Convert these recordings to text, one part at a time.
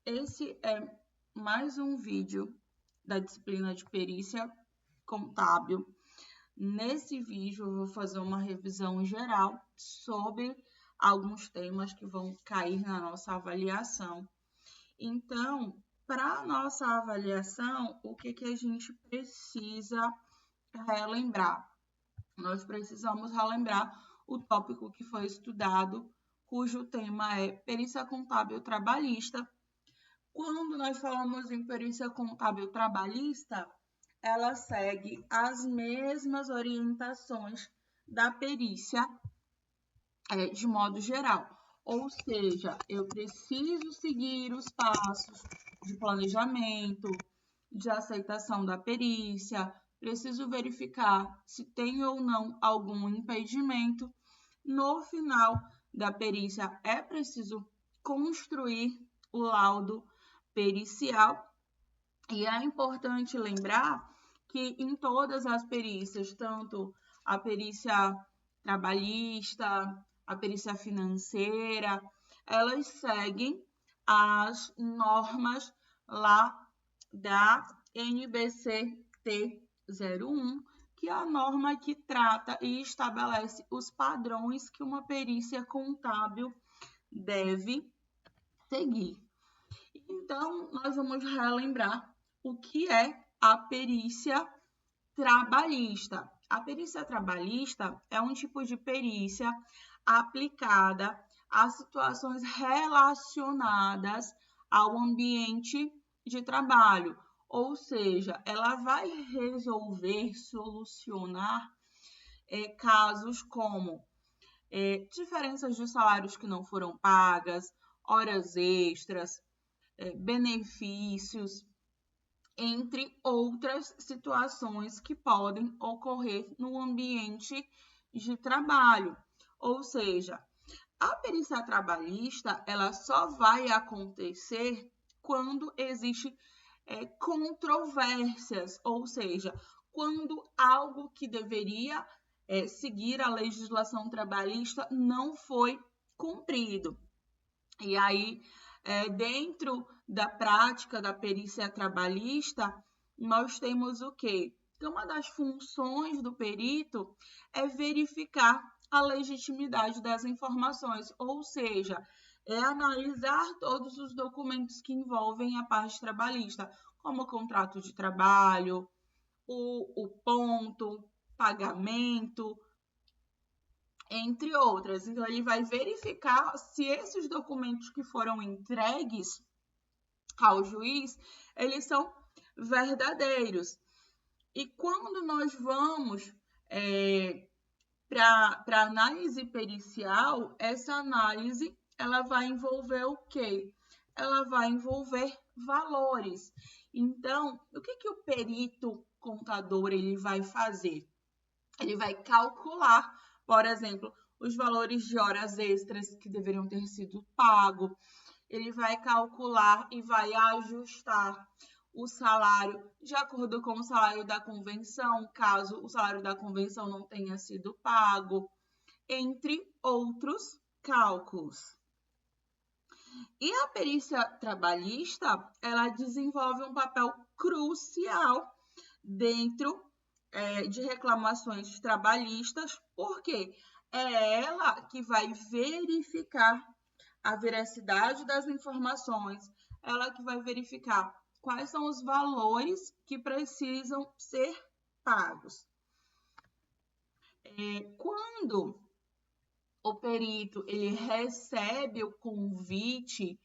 Esse é mais um vídeo da disciplina de perícia contábil. Nesse vídeo eu vou fazer uma revisão geral sobre alguns temas que vão cair na nossa avaliação. Então, para a nossa avaliação, o que a gente precisa relembrar? Nós precisamos relembrar o tópico que foi estudado, cujo tema é perícia contábil trabalhista. Quando nós falamos em perícia contábil trabalhista, ela segue as mesmas orientações da perícia de modo geral. Ou seja, eu preciso seguir os passos de planejamento, de aceitação da perícia, preciso verificar se tem ou não algum impedimento. No final da perícia, é preciso construir o laudo pericial, e é importante lembrar que em todas as perícias, tanto a perícia trabalhista, a perícia financeira, elas seguem as normas lá da NBC-T 01, que é a norma que trata e estabelece os padrões que uma perícia contábil deve seguir. Então, nós vamos relembrar o que é a perícia trabalhista. A perícia trabalhista é um tipo de perícia aplicada a situações relacionadas ao ambiente de trabalho, ou seja, ela vai resolver, solucionar casos como diferenças de salários que não foram pagas, horas extras, benefícios, entre outras situações que podem ocorrer no ambiente de trabalho. Ou seja, a perícia trabalhista ela só vai acontecer quando existe controvérsias, ou seja, quando algo que deveria seguir a legislação trabalhista não foi cumprido. E aí, dentro da prática da perícia trabalhista, nós temos o quê? Que uma das funções do perito é verificar a legitimidade das informações, ou seja, é analisar todos os documentos que envolvem a parte trabalhista, como o contrato de trabalho, o ponto, pagamento, entre outras. Então, ele vai verificar se esses documentos que foram entregues ao juiz, eles são verdadeiros. E quando nós vamos para análise pericial, essa análise ela vai envolver o quê? Ela vai envolver valores. Então, o que o perito contador ele vai fazer? Ele vai calcular, por exemplo, os valores de horas extras que deveriam ter sido pagos. Ele vai calcular e vai ajustar o salário de acordo com o salário da convenção, caso o salário da convenção não tenha sido pago, entre outros cálculos. E a perícia trabalhista, ela desenvolve um papel crucial dentro de reclamações trabalhistas, porque é ela que vai verificar a veracidade das informações, ela que vai verificar quais são os valores que precisam ser pagos. Quando o perito ele recebe o convite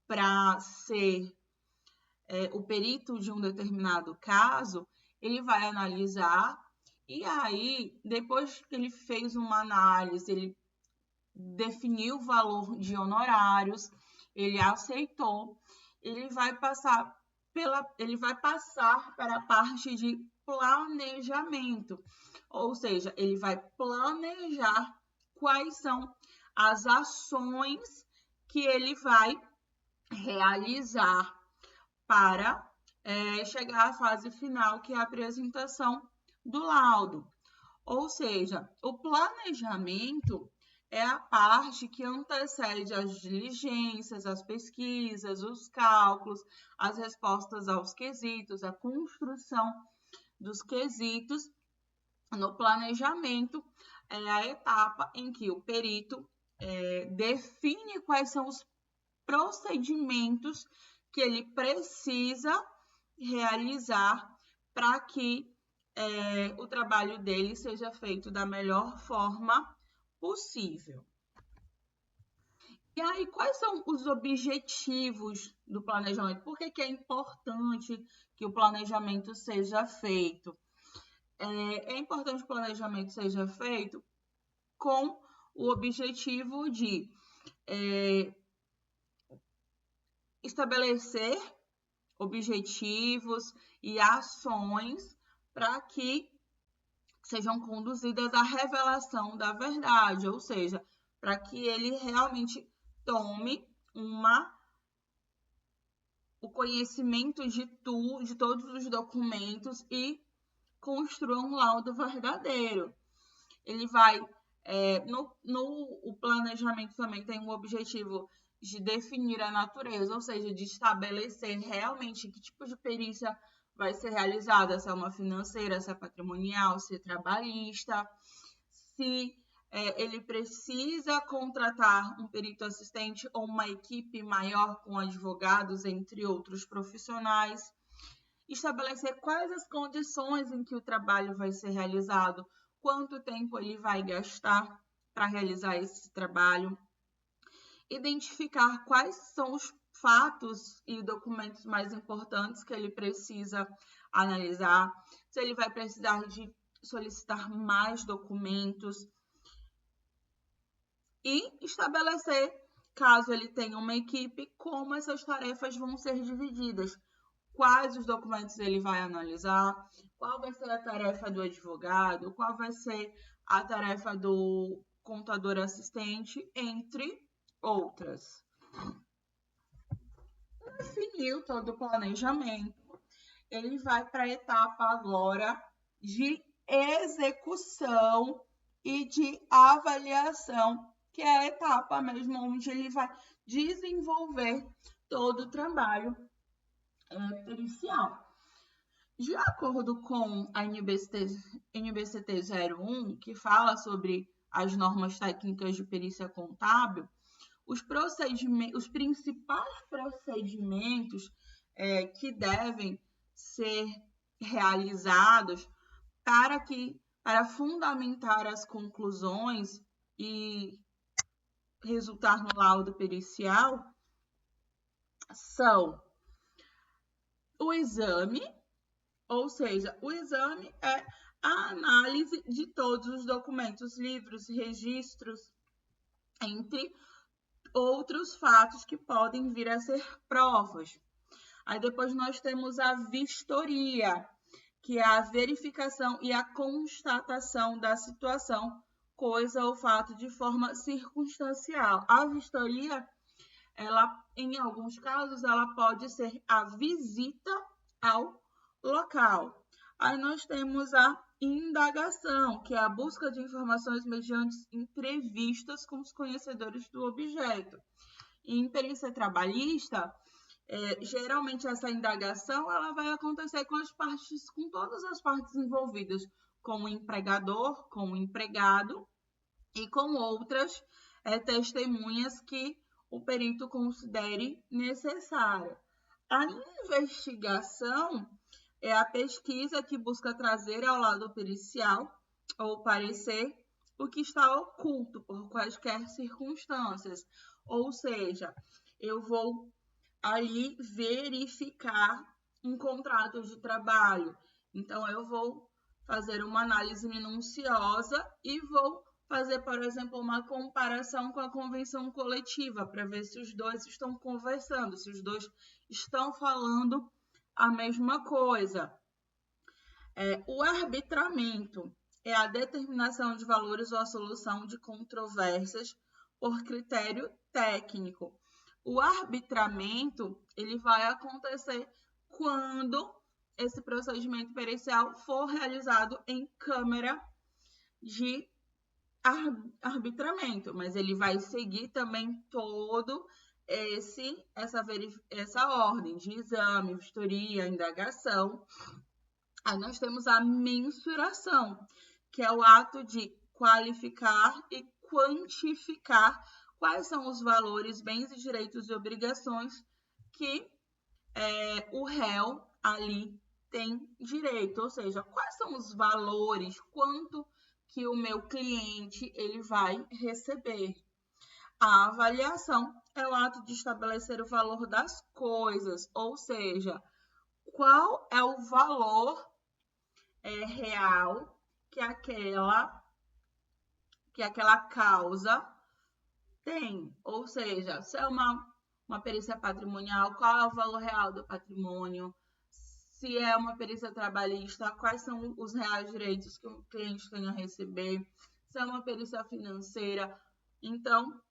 para ser o perito de um determinado caso, ele vai analisar e aí, depois que ele fez uma análise, ele definiu o valor de honorários, ele aceitou, ele vai passar para a parte de planejamento, ou seja, ele vai planejar quais são as ações que ele vai realizar para chegar à fase final, que é a apresentação do laudo. Ou seja, o planejamento é a parte que antecede as diligências, as pesquisas, os cálculos, as respostas aos quesitos, a construção dos quesitos. No planejamento, é a etapa em que o perito define quais são os procedimentos que ele precisa realizar para que o trabalho dele seja feito da melhor forma possível. E aí, quais são os objetivos do planejamento? Por que é importante que o planejamento seja feito? É importante que o planejamento seja feito com o objetivo de estabelecer objetivos e ações para que sejam conduzidas à revelação da verdade, ou seja, para que ele realmente tome o conhecimento de todos os documentos e construa um laudo verdadeiro. Ele vai, o planejamento também tem um objetivo de definir a natureza, ou seja, de estabelecer realmente que tipo de perícia vai ser realizada, se é uma financeira, se é patrimonial, se é trabalhista, se ele precisa contratar um perito assistente ou uma equipe maior com advogados, entre outros profissionais. Estabelecer quais as condições em que o trabalho vai ser realizado, quanto tempo ele vai gastar para realizar esse trabalho. Identificar quais são os fatos e documentos mais importantes que ele precisa analisar, se ele vai precisar de solicitar mais documentos e estabelecer, caso ele tenha uma equipe, como essas tarefas vão ser divididas, quais os documentos ele vai analisar, qual vai ser a tarefa do advogado, qual vai ser a tarefa do contador assistente, entre outras. Definiu todo o planejamento, ele vai para a etapa agora de execução e de avaliação, que é a etapa mesmo onde ele vai desenvolver todo o trabalho pericial. De acordo com a NBCT 01, que fala sobre as normas técnicas de perícia contábil, os principais procedimentos que devem ser realizados para fundamentar as conclusões e resultar no laudo pericial são o exame, ou seja, o exame é a análise de todos os documentos, livros, registros, entre outros fatos que podem vir a ser provas. Aí depois nós temos a vistoria, que é a verificação e a constatação da situação, coisa ou fato de forma circunstancial. A vistoria, em alguns casos, ela pode ser a visita ao local. Aí nós temos a indagação, que é a busca de informações mediante entrevistas com os conhecedores do objeto. E em perícia trabalhista, geralmente essa indagação ela vai acontecer com todas as partes envolvidas, com o empregador, com o empregado e com outras testemunhas que o perito considere necessária. A investigação é a pesquisa que busca trazer ao lado pericial ou parecer o que está oculto por quaisquer circunstâncias. Ou seja, eu vou ali verificar um contrato de trabalho. Então, eu vou fazer uma análise minuciosa e vou fazer, por exemplo, uma comparação com a convenção coletiva para ver se os dois estão conversando, se os dois estão falando a mesma coisa. O arbitramento é a determinação de valores ou a solução de controvérsias por critério técnico. O arbitramento ele vai acontecer quando esse procedimento pericial for realizado em câmara de arbitramento, mas ele vai seguir também todo essa ordem de exame, vistoria, indagação. Aí nós temos a mensuração, que é o ato de qualificar e quantificar quais são os valores, bens e direitos e obrigações que o réu ali tem direito, ou seja, quais são os valores, quanto que o meu cliente ele vai receber. A avaliação é o ato de estabelecer o valor das coisas, ou seja, qual é o valor real que aquela causa tem, ou seja, se é uma perícia patrimonial, qual é o valor real do patrimônio? Se é uma perícia trabalhista, quais são os reais direitos que o cliente tem a receber? Se é uma perícia financeira, então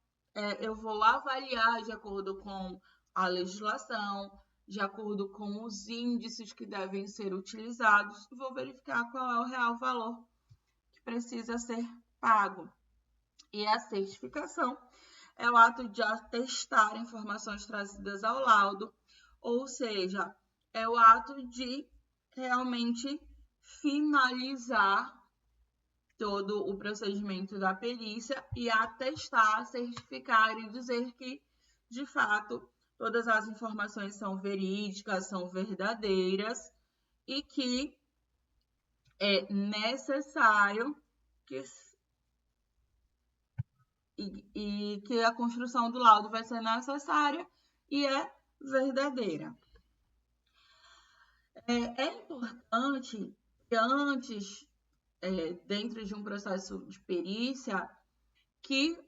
eu vou avaliar de acordo com a legislação, de acordo com os índices que devem ser utilizados, e vou verificar qual é o real valor que precisa ser pago. E a certificação é o ato de atestar informações trazidas ao laudo, ou seja, é o ato de realmente finalizar todo o procedimento da perícia e atestar, certificar e dizer que, de fato, todas as informações são verídicas, são verdadeiras e que é necessário que a construção do laudo vai ser necessária e é verdadeira. É importante que antes, dentro de um processo de perícia, que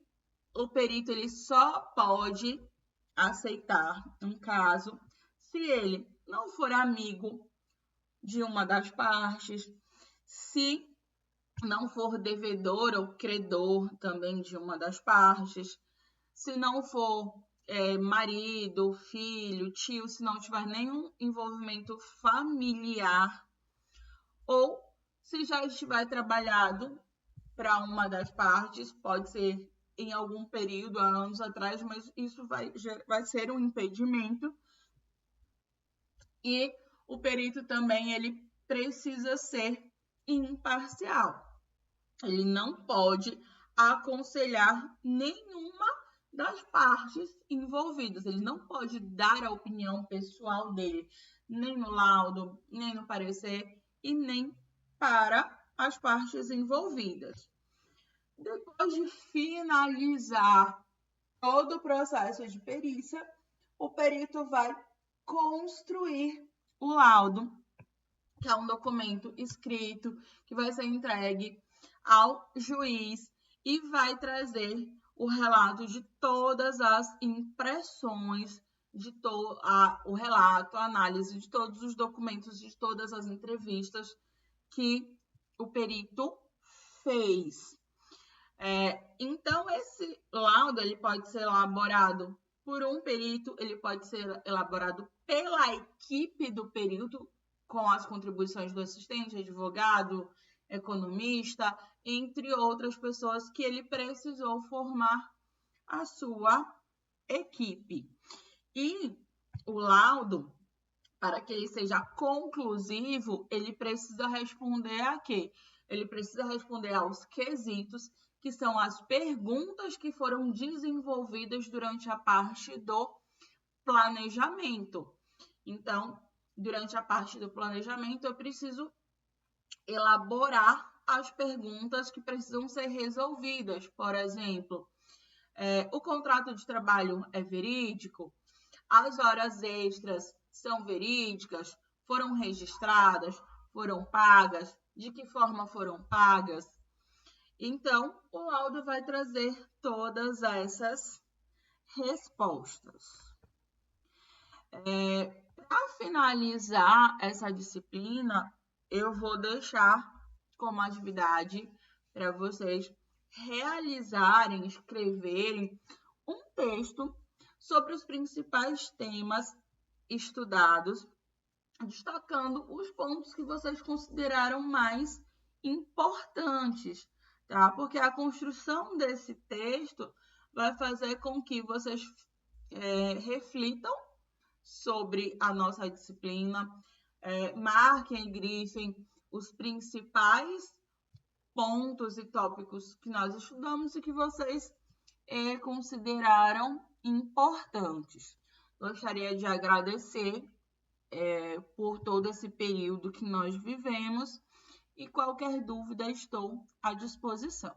o perito ele só pode aceitar um caso se ele não for amigo de uma das partes, se não for devedor ou credor também de uma das partes, se não for marido, filho, tio, se não tiver nenhum envolvimento familiar, ou se já estiver trabalhado para uma das partes, pode ser em algum período, há anos atrás, mas isso vai ser um impedimento. E o perito também ele precisa ser imparcial. Ele não pode aconselhar nenhuma das partes envolvidas. Ele não pode dar a opinião pessoal dele, nem no laudo, nem no parecer e nem para as partes envolvidas. Depois de finalizar todo o processo de perícia, o perito vai construir o laudo, que é um documento escrito que vai ser entregue ao juiz e vai trazer o relato de todas as impressões, o relato, a análise de todos os documentos, de todas as entrevistas que o perito fez. Então, esse laudo ele pode ser elaborado por um perito, ele pode ser elaborado pela equipe do perito, com as contribuições do assistente, advogado, economista, entre outras pessoas que ele precisou formar a sua equipe. E o laudo, para que ele seja conclusivo, ele precisa responder a quê? Ele precisa responder aos quesitos, que são as perguntas que foram desenvolvidas durante a parte do planejamento. Então, durante a parte do planejamento, eu preciso elaborar as perguntas que precisam ser resolvidas. Por exemplo, o contrato de trabalho é verídico? As horas extras são verídicas? Foram registradas? Foram pagas? De que forma foram pagas? Então, o laudo vai trazer todas essas respostas. Para finalizar essa disciplina, eu vou deixar como atividade para vocês realizarem, escreverem um texto sobre os principais temas estudados, destacando os pontos que vocês consideraram mais importantes tá? Porque a construção desse texto vai fazer com que vocês reflitam sobre a nossa disciplina, marquem e grifem os principais pontos e tópicos que nós estudamos e que vocês consideraram importantes. Gostaria de agradecer por todo esse período que nós vivemos e qualquer dúvida estou à disposição.